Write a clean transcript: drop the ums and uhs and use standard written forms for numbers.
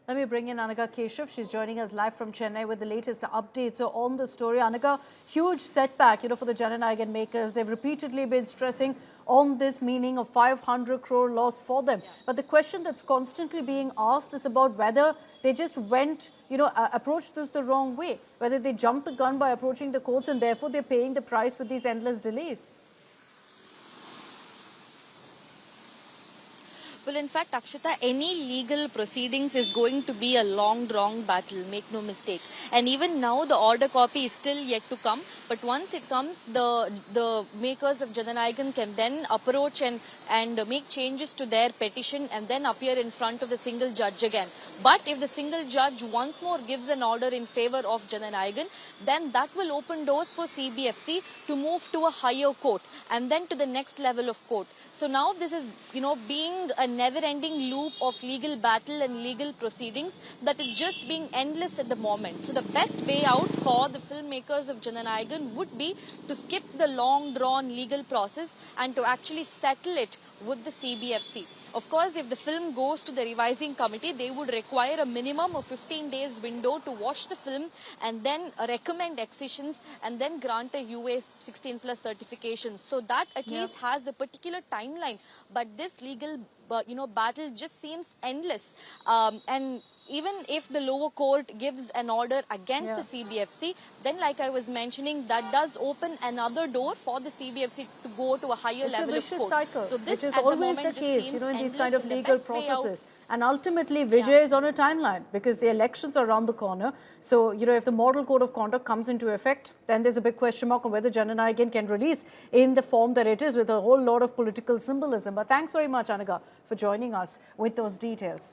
Let me bring in Anagha Keshav. She's joining us live from Chennai with the latest updates. So on the story, Anagha, huge setback, for the Jana Nayagan makers. They've repeatedly been stressing on this meaning of 500 crore loss for them. But the question that's constantly being asked is about whether they just went, approached this the wrong way, whether they jumped the gun by approaching the courts and therefore they're paying the price with these endless delays. Well, in fact, Akshita, any legal proceedings is going to be a long, drawn battle, make no mistake. And even now, the order copy is still yet to come. But once it comes, the makers of Jana Nayagan can then approach and make changes to their petition and then appear in front of the single judge again. But if the single judge once more gives an order in favor of Jana Nayagan, then that will open doors for CBFC to move to a higher court and then to the next level of court. So now this is, being a never-ending loop of legal battle and legal proceedings that is just being endless at the moment. So the best way out for the filmmakers of Jana Nayagan would be to skip the long-drawn legal process and to actually settle it with the CBFC. Of course, if the film goes to the revising committee, they would require a minimum of 15 days window to watch the film and then recommend excisions and then grant a UA 16 plus certification. So that at least has a particular timeline. But this legal, battle just seems endless. And even if the lower court gives an order against the CBFC, then like I was mentioning, that does open another door for the CBFC to go to a higher level of court. It's a vicious cycle, so this which is always the case, in these kind of legal processes. And ultimately, Vijay is on a timeline because the elections are around the corner. So, if the model code of conduct comes into effect, then there's a big question mark on whether Jana Nayagan can release in the form that it is with a whole lot of political symbolism. But thanks very much, Anagha, for joining us with those details.